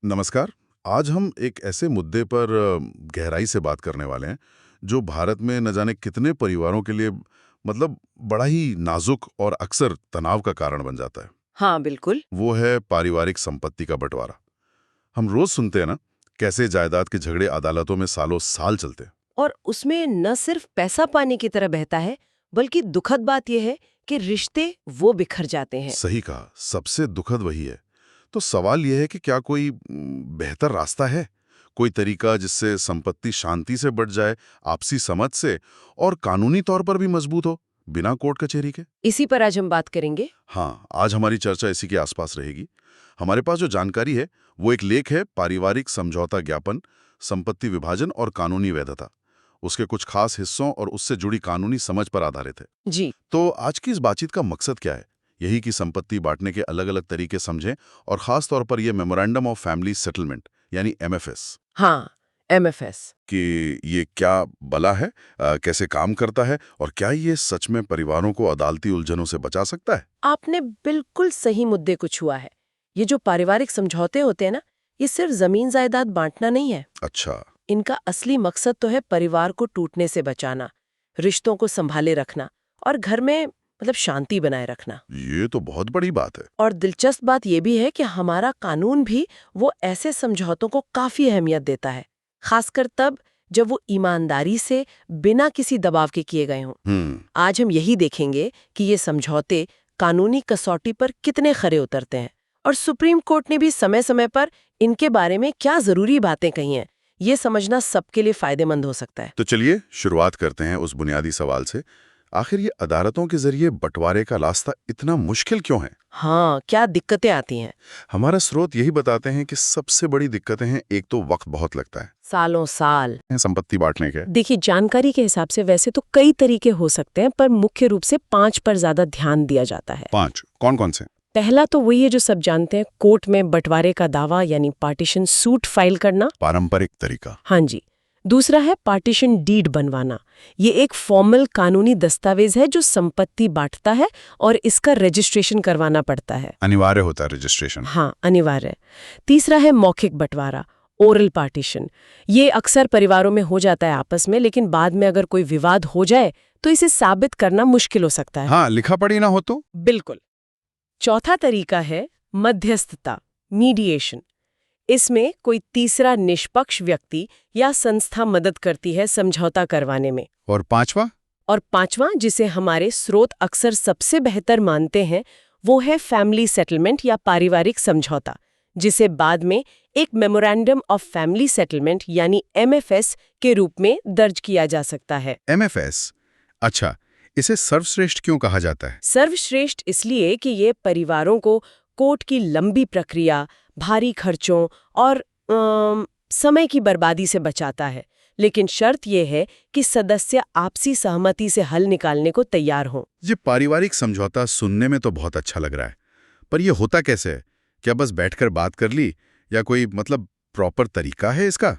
नमस्कार। आज हम एक ऐसे मुद्दे पर गहराई से बात करने वाले हैं जो भारत में न जाने कितने परिवारों के लिए बड़ा ही नाजुक और अक्सर तनाव का कारण बन जाता है। हाँ, बिल्कुल। वो है पारिवारिक संपत्ति का बंटवारा। हम रोज सुनते हैं ना, कैसे जायदाद के झगड़े अदालतों में सालों साल चलते हैं। और उसमें न सिर्फ पैसा पाने की तरह बहता है, बल्कि दुखद बात यह है कि रिश्ते वो बिखर जाते हैं। सही कहा, सबसे दुखद वही है। तो सवाल यह है कि क्या कोई बेहतर रास्ता है, कोई तरीका जिससे संपत्ति शांति से बट जाए, आपसी समझ से और कानूनी तौर पर भी मजबूत हो, बिना कोर्ट कचहरी के। इसी पर आज हम बात करेंगे। हाँ, आज हमारी चर्चा इसी के आसपास रहेगी। हमारे पास जो जानकारी है वो एक लेख है, पारिवारिक समझौता ज्ञापन, संपत्ति विभाजन और कानूनी वैधता। उसके कुछ खास हिस्सों और उससे जुड़ी कानूनी समझ पर आधारित है। जी। तो आज की इस बातचीत का मकसद क्या है? यही कि संपत्ति बांटने के अलग अलग तरीके समझें, और खास तौर पर यह मेमोरेंडम ऑफ फैमिली सेटलमेंट यानी एमएफएस हाँ, एमएफएस। कि ये क्या बला है, कैसे काम करता है और क्या ये सच में परिवारों को अदालती उलझनों से बचा सकता है। आपने बिल्कुल सही मुद्दे को छुआ है। ये जो पारिवारिक समझौते होते हैं ना, ये सिर्फ जमीन जायदाद बांटना नहीं है। अच्छा। इनका असली मकसद तो है परिवार को टूटने से बचाना, रिश्तों को संभाले रखना और घर में शांति बनाए रखना। ये तो बहुत बड़ी बात है। और दिलचस्प बात यह भी है कि हमारा कानून भी वो ऐसे समझौतों को काफी अहमियत देता है, खासकर तब जब वो ईमानदारी से बिना किसी दबाव के किए गए हों। आज हम यही देखेंगे कि ये समझौते कानूनी कसौटी पर कितने खरे उतरते हैं और सुप्रीम कोर्ट ने भी समय समय पर इनके बारे में क्या जरूरी बातें कही हैं। ये समझना सबके लिए फायदेमंद हो सकता है। तो चलिए शुरुआत करते हैं उस बुनियादी सवाल से। आखिर ये अदालतों के जरिए बंटवारे का रास्ता इतना मुश्किल क्यों है? हाँ, क्या दिक्कतें आती हैं? हमारा स्रोत यही बताते हैं कि सबसे बड़ी दिक्कतें हैं, एक तो वक्त बहुत लगता है, सालों साल संपत्ति बांटने के। देखिए, जानकारी के हिसाब से वैसे तो कई तरीके हो सकते हैं, पर मुख्य रूप से 5 पर ज्यादा ध्यान दिया जाता है। 5 कौन कौन से? पहला तो वही है जो सब जानते हैं, कोर्ट में बंटवारे का दावा यानी पार्टीशन सूट फाइल करना। पारंपरिक तरीका। हाँ जी। दूसरा है पार्टीशन डीड बनवाना। ये एक फॉर्मल कानूनी दस्तावेज है जो संपत्ति बांटता है और इसका रजिस्ट्रेशन करवाना पड़ता है। अनिवार्य होता है रजिस्ट्रेशन। हाँ, अनिवार्य। तीसरा है मौखिक बंटवारा, ओरल पार्टीशन। ये अक्सर परिवारों में हो जाता है आपस में, लेकिन बाद में अगर कोई विवाद हो जाए तो इसे साबित करना मुश्किल हो सकता है। हाँ, लिखा पढ़ी ना हो तो। बिल्कुल। चौथा तरीका है मध्यस्थता, मीडिएशन। इसमें कोई तीसरा निष्पक्ष व्यक्ति या संस्था मदद करती है समझौता करवाने में। और पांचवा? और पांचवा, जिसे हमारे स्रोत अक्सर सबसे बेहतर मानते हैं, वो है फैमिली सेटलमेंट या पारिवारिक समझौता, जिसे बाद में एक मेमोरेंडम ऑफ फैमिली सेटलमेंट यानी एमएफएस के रूप में दर्ज किया जा सकता है। एमएफएस? अच्छा, इसे सर्वश्रेष्ठ क्यों कहा जाता है? सर्वश्रेष्ठ इसलिए कि ये परिवारों को कोर्ट की लंबी प्रक्रिया, भारी खर्चों और समय की बर्बादी से बचाता है, लेकिन शर्त यह है कि सदस्य आपसी सहमति से हल निकालने को तैयार हों। ये पारिवारिक समझौता सुनने में तो बहुत अच्छा लग रहा है, पर ये होता कैसे है? क्या बस बैठकर बात कर ली, या कोई प्रॉपर तरीका है इसका?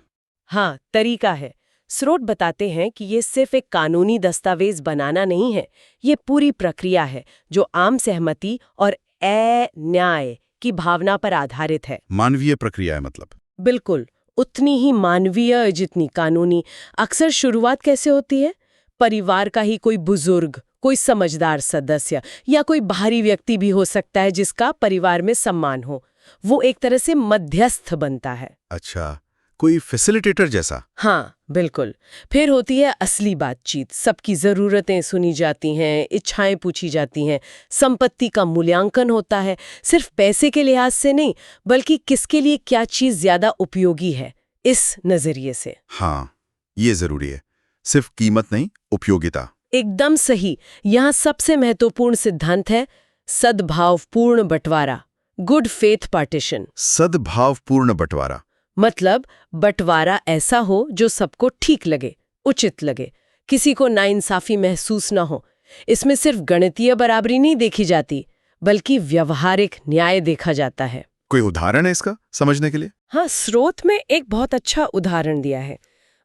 हाँ, तरीका है। स्रोत बताते हैं कि ये सिर्फ एक कानूनी दस्तावेज बनाना नहीं है, ये पूरी प्रक्रिया है जो आम सहमति और न्याय की भावना पर आधारित है। मानवीय प्रक्रिया है मतलब? बिल्कुल, उतनी ही मानवीय जितनी कानूनी। अक्सर शुरुआत कैसे होती है? परिवार का ही कोई बुजुर्ग, कोई समझदार सदस्य या कोई बाहरी व्यक्ति भी हो सकता है जिसका परिवार में सम्मान हो, वो एक तरह से मध्यस्थ बनता है। अच्छा, कोई फैसिलिटेटर जैसा? हाँ, बिल्कुल। फिर होती है असली बातचीत। सबकी जरूरतें सुनी जाती हैं, इच्छाएं पूछी जाती हैं, संपत्ति का मूल्यांकन होता है, सिर्फ पैसे के लिहाज से नहीं, बल्कि किसके लिए क्या चीज ज्यादा उपयोगी है, इस नजरिए से। हाँ, ये जरूरी है, सिर्फ कीमत नहीं, उपयोगिता। एकदम सही। यहाँ सबसे महत्वपूर्ण सिद्धांत है सद्भावपूर्ण बंटवारा, गुड फेथ पार्टीशन। सद्भावपूर्ण बंटवारा मतलब बंटवारा ऐसा हो जो सबको ठीक लगे, उचित लगे, किसी को नाइंसाफी महसूस ना हो। इसमें सिर्फ गणितीय बराबरी नहीं देखी जाती, बल्कि व्यवहारिक न्याय देखा जाता है। कोई उदाहरण है इसका समझने के लिए? हाँ, स्रोत में एक बहुत अच्छा उदाहरण दिया है।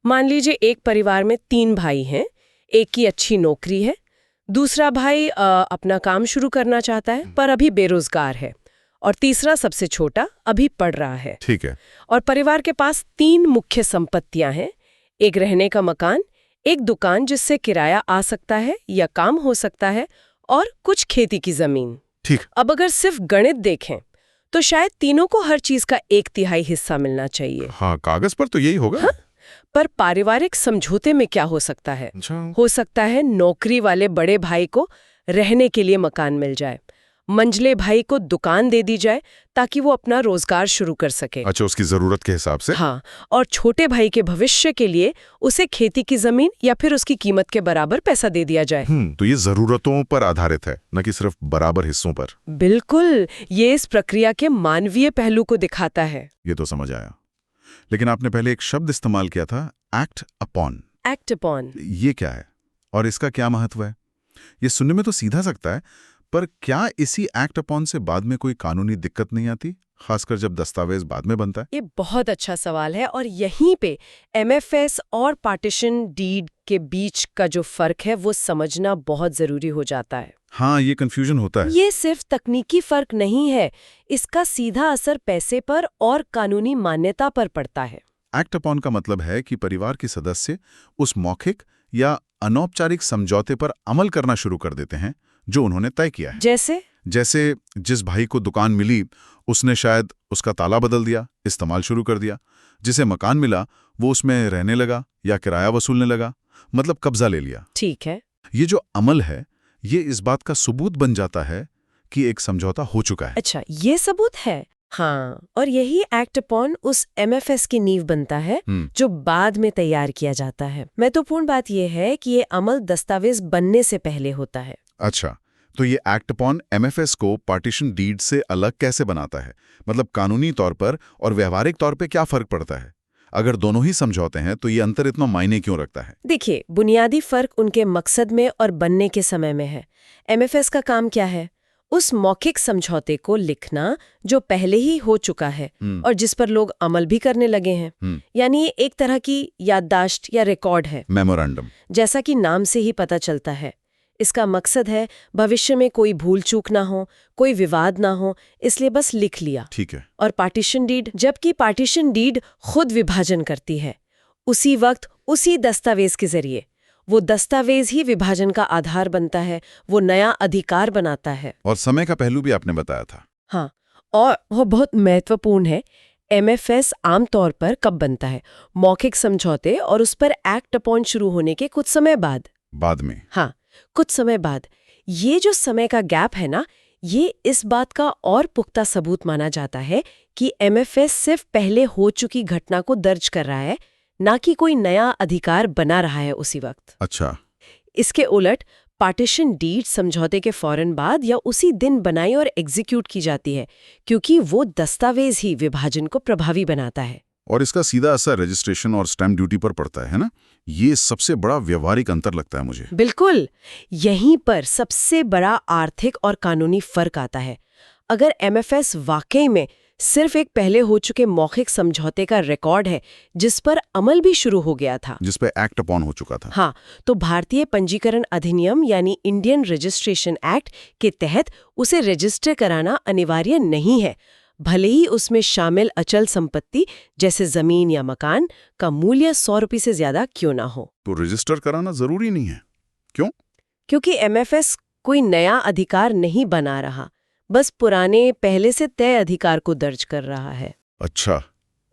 मान लीजिए एक परिवार में 3 भाई हैं, एक की अच्छी नौकरी है, दूसरा भाई अपना काम शुरू करना चाहता है पर अभी बेरोजगार है, और तीसरा सबसे छोटा अभी पढ़ रहा है। ठीक है। और परिवार के पास 3 मुख्य संपत्तियां हैं, एक रहने का मकान, एक दुकान जिससे किराया आ सकता है या काम हो सकता है, और कुछ खेती की जमीन। ठीक। अब अगर सिर्फ गणित देखें तो शायद तीनों को हर चीज का 1/3 हिस्सा मिलना चाहिए। हाँ, कागज पर तो यही होगा। हाँ? पर पारिवारिक समझौते में क्या हो सकता है? अच्छा। हो सकता है नौकरी वाले बड़े भाई को रहने के लिए मकान मिल जाए, मंझले भाई को दुकान दे दी जाए ताकि वो अपना रोजगार शुरू कर सके। अच्छा, उसकी जरूरत के हिसाब से। हाँ, और छोटे भाई के भविष्य के लिए उसे खेती की जमीन या फिर उसकी कीमत के बराबर पैसा दे दिया जाए। तो ये जरूरतों पर आधारित है, न कि सिर्फ बराबर हिस्सों पर। बिल्कुल, ये इस प्रक्रिया के मानवीय पहलू को दिखाता है। ये तो समझ आया। लेकिन आपने पहले एक शब्द इस्तेमाल किया था, एक्ट अपॉन। Act upon. ये क्या है और इसका क्या महत्व है? ये सुनने में तो सीधा सकता है, पर क्या इसी एक्ट अपॉन से बाद में कोई कानूनी दिक्कत नहीं आती, खासकर जब दस्तावेज बाद में बनता है? ये बहुत अच्छा सवाल है, और यहीं पे एमएफएस और पार्टीशन डीड के बीच का जो फर्क है वो समझना बहुत जरूरी हो जाता है। हाँ, ये कंफ्यूजन होता है। ये सिर्फ तकनीकी फर्क नहीं है, इसका सीधा असर पैसे पर और कानूनी मान्यता पर पड़ता है। एक्ट अपॉन का मतलब है कि परिवार के सदस्य उस मौखिक या अनौपचारिक समझौते पर अमल करना शुरू कर देते हैं जो उन्होंने तय किया है। जैसे जिस भाई को दुकान मिली उसने शायद उसका ताला बदल दिया, इस्तेमाल शुरू कर दिया। जिसे मकान मिला वो उसमें रहने लगा या किराया वसूलने लगा, मतलब कब्जा ले लिया। ठीक है। ये जो अमल है ये इस बात का सबूत बन जाता है कि एक समझौता हो चुका है। अच्छा, ये सबूत है। हाँ, और यही एक्ट अपॉन उस एमएफएस की नींव बनता है जो बाद में तैयार किया जाता है। महत्वपूर्ण बात यह है कि ये अमल दस्तावेज बनने से पहले होता है। अच्छा, तो ये एक्ट अपॉन एमएफएस को पार्टीशन डीड से अलग कैसे बनाता है? मतलब कानूनी तौर पर और व्यवहारिक तौर पे क्या फर्क पड़ता है? अगर दोनों ही समझौते हैं तो ये अंतर इतना मायने क्यों रखता है? देखिए, बुनियादी फर्क उनके मकसद में और बनने के समय में है। एमएफएस का काम क्या है? उस मौखिक समझौते को लिखना जो पहले ही हो चुका है और जिस पर लोग अमल भी करने लगे हैं। यानी ये एक तरह की याददाश्त या रिकॉर्ड है, मेमोरेंडम। जैसा कि नाम से ही पता चलता है। इसका मकसद है भविष्य में कोई भूल चूक ना हो, कोई विवाद ना हो, इसलिए बस लिख लिया। ठीक है। और पार्टीशन डीड, जबकि पार्टीशन डीड खुद विभाजन करती है, उसी वक्त उसी दस्तावेज के जरिए। वो दस्तावेज ही विभाजन का आधार बनता है, वो नया अधिकार बनाता है। और समय का पहलू भी आपने बताया था। हाँ, और वो बहुत महत्वपूर्ण है। एमएफएस आमतौर पर कब बनता है? मौखिक समझौते और उस पर एक्ट अपॉन शुरू होने के कुछ समय बाद में। हाँ, कुछ समय बाद। ये जो समय का गैप है ना, ये इस बात का और पुख्ता सबूत माना जाता है कि एमएफएस सिर्फ पहले हो चुकी घटना को दर्ज कर रहा है, ना कि कोई नया अधिकार बना रहा है उसी वक्त। अच्छा। इसके उलट पार्टीशन डीड समझौते के फौरन बाद या उसी दिन बनाई और एग्जीक्यूट की जाती है, क्योंकि वो दस्तावेज ही विभाजन को प्रभावी बनाता है। और इसका सीधा असर रजिस्ट्रेशन और स्टैम्प ड्यूटी पर पड़ता है ना? ये सबसे बड़ा व्यवहारिक अंतर लगता है मुझे। बिल्कुल, यहीं पर सबसे बड़ा आर्थिक और कानूनी फर्क आता है। अगर एमएफएस वाकई में सिर्फ एक पहले हो चुके मौखिक समझौते का रिकॉर्ड है जिस पर अमल भी शुरू हो गया था, जिस पे एक्ट अपॉन हो चुका था, हाँ, तो भारतीय पंजीकरण अधिनियम यानी इंडियन रजिस्ट्रेशन एक्ट के तहत उसे रजिस्टर कराना अनिवार्य नहीं है, भले ही उसमें शामिल अचल संपत्ति जैसे जमीन या मकान का मूल्य 100 रुपये से ज्यादा क्यों ना हो। तो रजिस्टर कराना जरूरी नहीं है? क्यों? क्योंकि एमएफएस कोई नया अधिकार नहीं बना रहा, बस पुराने पहले से तय अधिकार को दर्ज कर रहा है। अच्छा,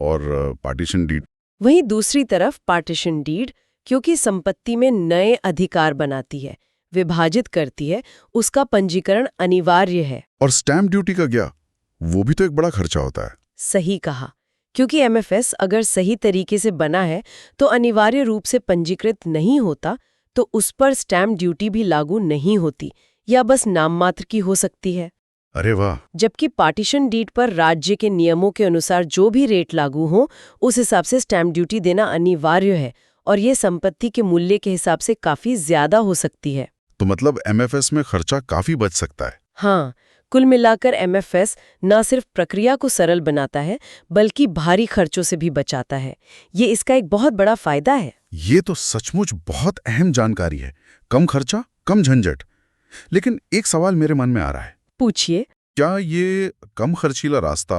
और पार्टीशन डीड? वहीं दूसरी तरफ पार्टीशन डीड, क्योंकि संपत्ति में नए अधिकार बनाती है, विभाजित करती है, उसका पंजीकरण अनिवार्य है। और स्टैम्प ड्यूटी का क्या? वो भी तो एक बड़ा खर्चा होता है। सही कहा, क्योंकि एमएफएस अगर सही तरीके से बना है तो अनिवार्य रूप से पंजीकृत नहीं होता, तो उस पर स्टैम्प ड्यूटी भी लागू नहीं होती या बस नाम मात्र की हो सकती है। अरे वाह! जबकि पार्टीशन डीड पर राज्य के नियमों के अनुसार जो भी रेट लागू हो उस हिसाब से स्टैम्प ड्यूटी देना अनिवार्य है, और ये संपत्ति के मूल्य के हिसाब से काफी ज्यादा हो सकती है। तो मतलब एमएफएस में खर्चा काफी बच सकता है। हाँ, कुल मिलाकर एमएफएस न सिर्फ प्रक्रिया को सरल बनाता है बल्कि भारी खर्चों से भी बचाता है। ये इसका एक बहुत बड़ा फायदा है। ये तो सचमुच बहुत अहम जानकारी है। कम खर्चा, कम झंझट। लेकिन एक सवाल मेरे मन में आ रहा है। पूछिए। क्या ये कम खर्चीला रास्ता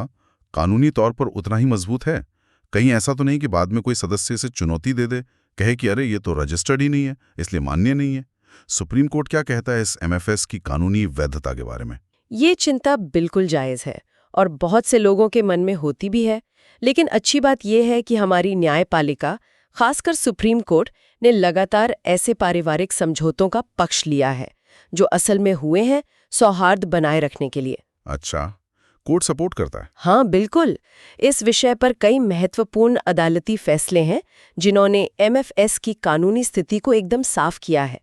कानूनी तौर पर उतना ही मजबूत है? कहीं ऐसा तो नहीं कि बाद में कोई सदस्य इसे चुनौती दे दे, कहे कि अरे ये तो रजिस्टर्ड ही नहीं है, इसलिए मान्य नहीं है। सुप्रीम कोर्ट क्या कहता है इस एमएफएस की कानूनी वैधता के बारे में? ये चिंता बिल्कुल जायज़ है और बहुत से लोगों के मन में होती भी है। लेकिन अच्छी बात यह है कि हमारी न्यायपालिका, खासकर सुप्रीम कोर्ट, ने लगातार ऐसे पारिवारिक समझौतों का पक्ष लिया है जो असल में हुए हैं सौहार्द बनाए रखने के लिए। अच्छा, कोर्ट सपोर्ट करता है? हाँ बिल्कुल। इस विषय पर कई महत्वपूर्ण अदालती फैसले हैं जिन्होंने एमएफएस की कानूनी स्थिति को एकदम साफ किया है।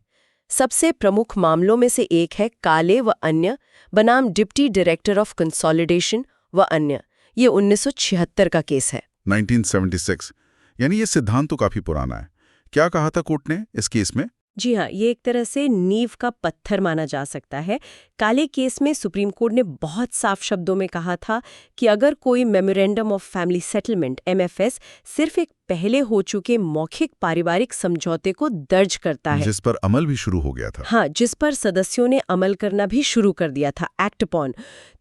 सबसे प्रमुख मामलों में से एक है काले व अन्य बनाम डिप्टी डायरेक्टर ऑफ कंसोलिडेशन व अन्य। ये 1976 का केस है। 1976, यानी ये सिद्धांत तो काफी पुराना है। क्या कहा था कोर्ट ने इस केस में? जी हाँ, ये एक तरह से नींव का पत्थर माना जा सकता है। काले केस में सुप्रीम कोर्ट ने बहुत साफ शब्दों में कहा था कि अगर कोई memorandum of family settlement MFS सिर्फ एक पहले हो चुके मौखिक पारिवारिक समझौते को दर्ज करता है, जिस पर अमल भी शुरू हो गया था। हाँ, जिस पर सदस्यों ने अमल करना भी शुरू कर दिया था, एक्ट अपॉन,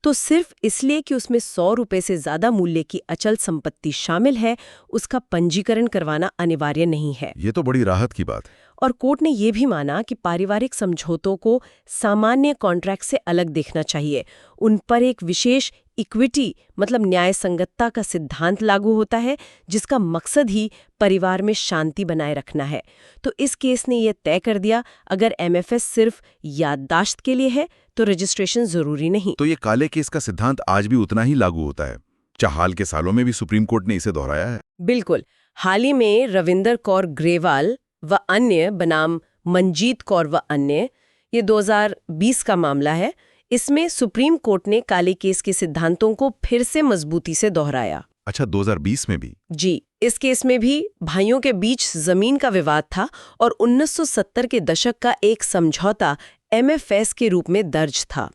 तो सिर्फ इसलिए कि उसमें 100 रुपए से ज्यादा मूल्य की अचल संपत्ति शामिल है, उसका पंजीकरण करवाना अनिवार्य नहीं है। ये तो बड़ी राहत की बात है। और कोर्ट ने यह भी माना कि पारिवारिक समझौतों को सामान्य कॉन्ट्रैक्ट से अलग देखना चाहिए। उन पर एक विशेष इक्विटी मतलब न्याय संगतता का सिद्धांत लागू होता है, जिसका मकसद ही परिवार में शांति बनाए रखना है। तो इस केस ने यह तय कर दिया, अगर एमएफएस सिर्फ याददाश्त के लिए है तो रजिस्ट्रेशन जरूरी नहीं। तो ये काले केस का सिद्धांत आज भी उतना ही लागू होता है? क्या हाल के सालों में भी सुप्रीम कोर्ट ने इसे दोहराया है? बिल्कुल। हाल ही में रविंदर कौर ग्रेवाल व अन्य बनाम मंजीत कौर व अन्य, ये 2020 का मामला है। इसमें सुप्रीम कोर्ट ने काले केस के सिद्धांतों को फिर से मजबूती से दोहराया। अच्छा, 2020 में भी? जी, इस केस में भी भाइयों के बीच जमीन का विवाद था और 1970 के दशक का एक समझौता एमएफएस के रूप में दर्ज था।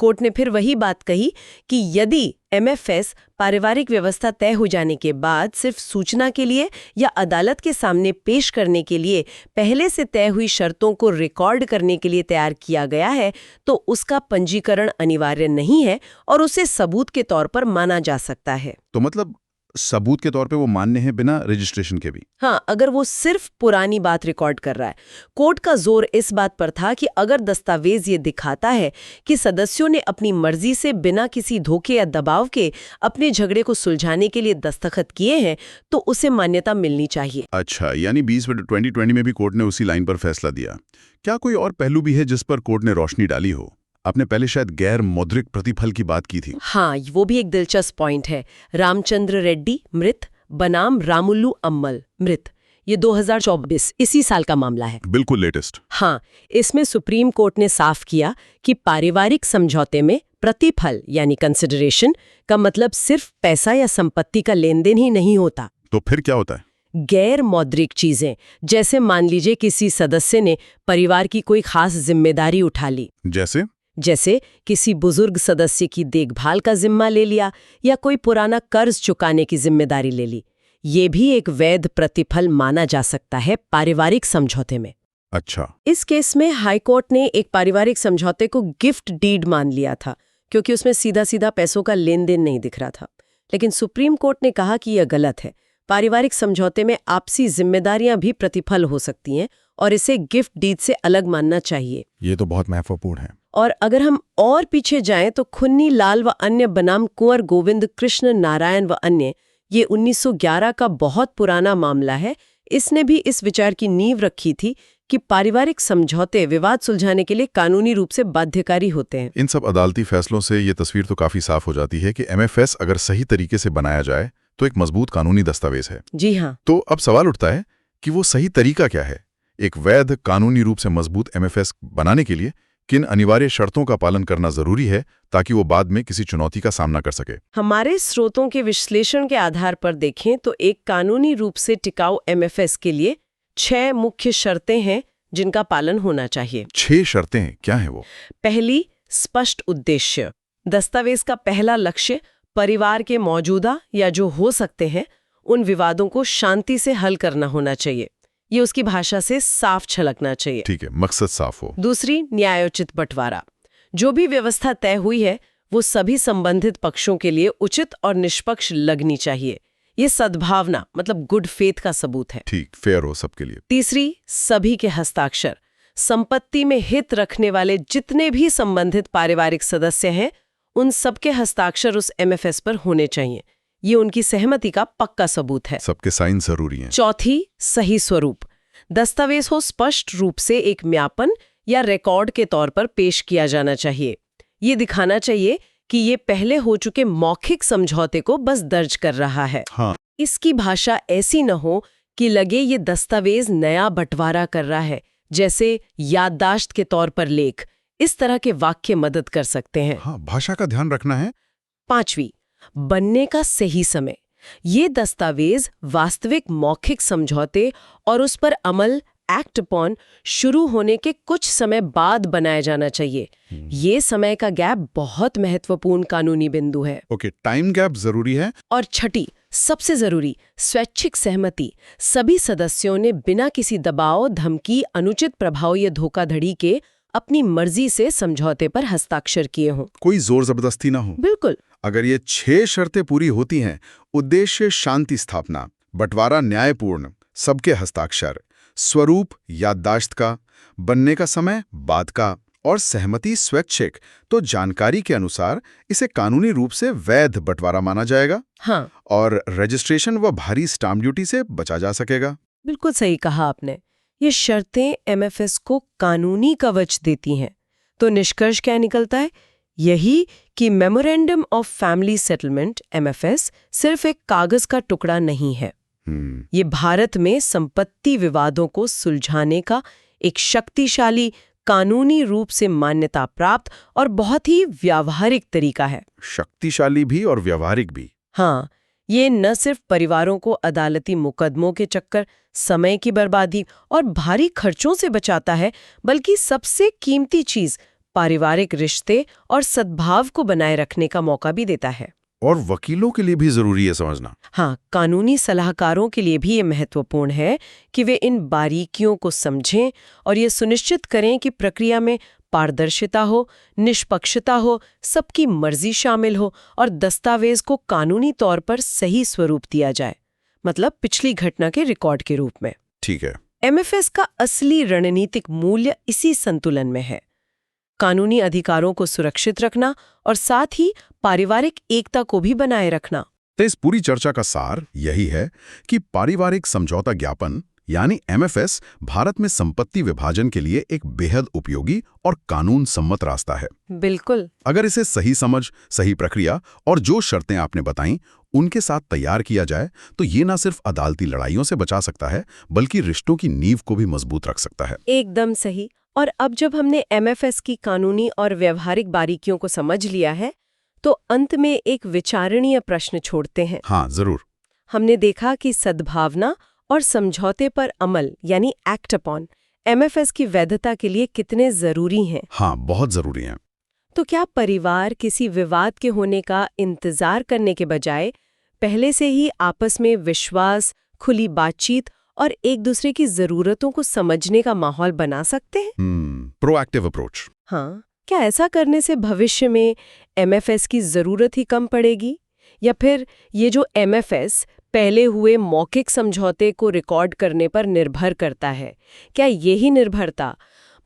कोर्ट ने फिर वही बात कही कि यदि एमएफएस पारिवारिक व्यवस्था तय हो जाने के बाद सिर्फ सूचना के लिए या अदालत के सामने पेश करने के लिए पहले से तय हुई शर्तों को रिकॉर्ड करने के लिए तैयार किया गया है, तो उसका पंजीकरण अनिवार्य नहीं है और उसे सबूत के तौर पर माना जा सकता है। तो मतलब सबूत के तौर पे वो मान्य है बिना रजिस्ट्रेशन के भी? हाँ, अगर वो सिर्फ पुरानी बात रिकॉर्ड कर रहा है। कोर्ट का जोर इस बात पर था कि अगर दस्तावेज ये दिखाता है कि सदस्यों ने अपनी मर्जी से बिना किसी धोखे या दबाव के अपने झगड़े को सुलझाने के लिए दस्तखत किए हैं, तो उसे मान्यता मिलनी चाहिए। अच्छा, यानी 2020 में भी कोर्ट ने उसी लाइन पर फैसला दिया। क्या कोई और पहलू भी है जिस पर कोर्ट ने रोशनी डाली हो? आपने पहले शायद गैर मौद्रिक प्रतिफल की बात की थी। हाँ, वो भी एक दिलचस्प पॉइंट है। रामचंद्र रेड्डी मृत बनाम रामुल्लू अम्मल मृत, ये 2024 इसी साल का मामला है। बिल्कुल लेटेस्ट। हाँ, इसमें सुप्रीम कोर्ट ने साफ किया कि पारिवारिक समझौते में प्रतिफल यानी कंसिडरेशन का मतलब सिर्फ पैसा या संपत्ति का लेन देन ही नहीं होता। तो फिर क्या होता है? गैर मौद्रिक चीजें, जैसे मान लीजिए किसी सदस्य ने परिवार की कोई खास जिम्मेदारी उठा ली, जैसे किसी बुजुर्ग सदस्य की देखभाल का जिम्मा ले लिया या कोई पुराना कर्ज चुकाने की जिम्मेदारी ले ली। ये भी एक वैध प्रतिफल माना जा सकता है पारिवारिक समझौते में। अच्छा। इस केस में हाईकोर्ट ने एक पारिवारिक समझौते को गिफ्ट डीड मान लिया था, क्योंकि उसमें सीधा सीधा पैसों का लेन देन नहीं दिख रहा था। लेकिन सुप्रीम कोर्ट ने कहा कि यह गलत है। पारिवारिक समझौते में आपसी जिम्मेदारियां भी प्रतिफल हो सकती हैं और इसे गिफ्ट डीड से अलग मानना चाहिए। ये तो बहुत महत्वपूर्ण है। और अगर हम और पीछे जाएं तो खुन्नी लाल व अन्य बनाम कुंवर गोविंद कृष्ण नारायण व अन्य, ये 1911 का बहुत पुराना मामला है। इसने भी इस विचार की नींव रखी थी कि पारिवारिक समझौते विवाद सुलझाने के लिए कानूनी रूप से बाध्यकारी होते हैं। इन सब अदालती फैसलों से ये तस्वीर तो काफी साफ हो जाती है कि एमएफएस अगर सही तरीके से बनाया जाए तो एक मजबूत कानूनी दस्तावेज है। जी हाँ। तो अब सवाल उठता है कि वो सही तरीका क्या है? एक वैध कानूनी रूप से मजबूत एमएफएस बनाने के लिए किन अनिवार्य शर्तों का पालन करना जरूरी है ताकि वो बाद में किसी चुनौती का सामना कर सके? हमारे स्रोतों के विश्लेषण के आधार पर देखें तो एक कानूनी रूप से टिकाऊ एमएफएस के लिए 6 मुख्य शर्तें हैं जिनका पालन होना चाहिए। 6 शर्तें क्या हैं वो? पहली, स्पष्ट उद्देश्य। दस्तावेज का पहला लक्ष्य परिवार के मौजूदा या जो हो सकते हैं उन विवादों को शांति से हल करना होना चाहिए। ये उसकी भाषा से साफ छलकना चाहिए। ठीक है, मकसद साफ हो। दूसरी, न्यायोचित बंटवारा। जो भी व्यवस्था तय हुई है वो सभी संबंधित पक्षों के लिए उचित और निष्पक्ष लगनी चाहिए। ये सद्भावना मतलब गुड फेथ का सबूत है। ठीक, फेयर हो सबके लिए। तीसरी, सभी के हस्ताक्षर। संपत्ति में हित रखने वाले जितने भी संबंधित पारिवारिक सदस्य हैं, उन सबके हस्ताक्षर उस एमएफएस पर होने चाहिए। ये उनकी सहमति का पक्का सबूत है। सबके साइन जरूरी हैं। चौथी, सही स्वरूप। दस्तावेज हो स्पष्ट रूप से एक ज्ञापन या रिकॉर्ड के तौर पर पेश किया जाना चाहिए। ये दिखाना चाहिए कि ये पहले हो चुके मौखिक समझौते को बस दर्ज कर रहा है। हाँ। इसकी भाषा ऐसी न हो कि लगे ये दस्तावेज नया बंटवारा कर रहा है, जैसे याददाश्त के तौर पर लेख। इस तरह के वाक्य मदद कर सकते हैं। हाँ, भाषा का ध्यान रखना है। पांचवी, बनने का सही समय। ये दस्तावेज वास्तविक मौखिक समझौते और उस पर अमल एक्ट अपॉन शुरू होने के कुछ समय बाद बनाया जाना चाहिए। ये समय का गैप बहुत महत्वपूर्ण कानूनी बिंदु है। ओके, टाइम गैप जरूरी है। और छठी, सबसे जरूरी, स्वैच्छिक सहमति। सभी सदस्यों ने बिना किसी दबाव, धमकी, अनुचित प्रभाव या धोखाधड़ी के अपनी मर्जी से समझौते पर हस्ताक्षर किए हों। कोई जोर जबरदस्ती ना हो। बिल्कुल। अगर ये 6 शर्तें पूरी होती हैं, उद्देश्य शांति स्थापना, बंटवारा न्यायपूर्ण, सबके हस्ताक्षर, स्वरूप याददाश्त का, बनने का समय बाद का और सहमति स्वैच्छिक, तो जानकारी के अनुसार इसे कानूनी रूप से वैध बंटवारा माना जाएगा। हाँ, और रजिस्ट्रेशन व भारी स्टाम्प ड्यूटी से बचा जा सकेगा। बिल्कुल सही कहा आपने। ये शर्तें एमएफएस को कानूनी कवच देती हैं। तो निष्कर्ष क्या निकलता है? यही कि memorandum of family settlement MFS सिर्फ एक कागज का टुकड़ा नहीं है। ये भारत में संपत्ति विवादों को सुलझाने का एक शक्तिशाली, कानूनी रूप से मान्यता प्राप्त और बहुत ही व्यावहारिक तरीका है। शक्तिशाली भी और व्यावहारिक भी। हाँ, ये न सिर्फ परिवारों को अदालती मुकदमों के चक्कर, समय की बर्बादी और भारी खर्चों से बचाता है, बल्कि सबसे कीमती चीज, पारिवारिक रिश्ते और सद्भाव को बनाए रखने का मौका भी देता है। और वकीलों के लिए भी जरूरी है समझना। हाँ, कानूनी सलाहकारों के लिए भी ये महत्वपूर्ण है कि वे इन बारीकियों को समझें और ये सुनिश्चित करें कि प्रक्रिया में पारदर्शिता हो, निष्पक्षता हो, सबकी मर्जी शामिल हो और दस्तावेज को कानूनी तौर पर सही स्वरूप दिया जाए, मतलब पिछली घटना के रिकॉर्ड के रूप में। ठीक है। एमएफएस का असली रणनीतिक मूल्य इसी संतुलन में है। कानूनी अधिकारों को सुरक्षित रखना और साथ ही पारिवारिक एकता को भी बनाए रखना। तो इस पूरी चर्चा का सार यही है कि पारिवारिक समझौता ज्ञापन यानी एमएफएस भारत में संपत्ति विभाजन के लिए एक बेहद उपयोगी और कानून सम्मत रास्ता है। बिल्कुल। अगर इसे सही समझ, सही प्रक्रिया और जो शर्तें आपने बताईं उनके साथ तैयार किया जाए तो ये ना सिर्फ अदालती लड़ाइयों से बचा सकता है, बल्कि रिश्तों की नींव को भी मजबूत रख सकता है। एकदम सही। और अब जब हमने एमएफएस की कानूनी और व्यवहारिक बारीकियों को समझ लिया है, तो अंत में एक विचारणीय प्रश्न छोड़ते हैं। हाँ, जरूर। हमने देखा कि सद्भावना और समझौते पर अमल यानी एक्ट अपॉन एमएफएस की वैधता के लिए कितने जरूरी हैं। हाँ, बहुत जरूरी हैं। तो क्या परिवार किसी विवाद के होने का इंतजार करने के बजाय पहले से ही आपस में विश्वास, खुली बातचीत और एक दूसरे की जरूरतों को समझने का माहौल बना सकते हैं? Proactive approach. हाँ, क्या ऐसा करने से भविष्य में एमएफएस की जरूरत ही कम पड़ेगी? या फिर ये जो एमएफएस पहले हुए मौखिक समझौते को रिकॉर्ड करने पर निर्भर करता है, क्या यही निर्भरता,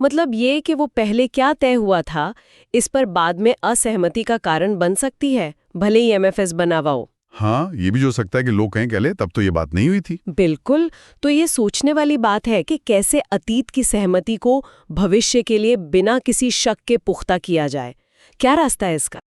मतलब ये कि वो पहले क्या तय हुआ था, इस पर बाद में असहमति का कारण बन सकती है, भले ही एमएफएस बना हुआ हो? हाँ, ये भी जो सकता है कि लोग कहें कहले तब तो ये बात नहीं हुई थी। बिल्कुल। तो ये सोचने वाली बात है कि कैसे अतीत की सहमति को भविष्य के लिए बिना किसी शक के पुख्ता किया जाए। क्या रास्ता है इसका?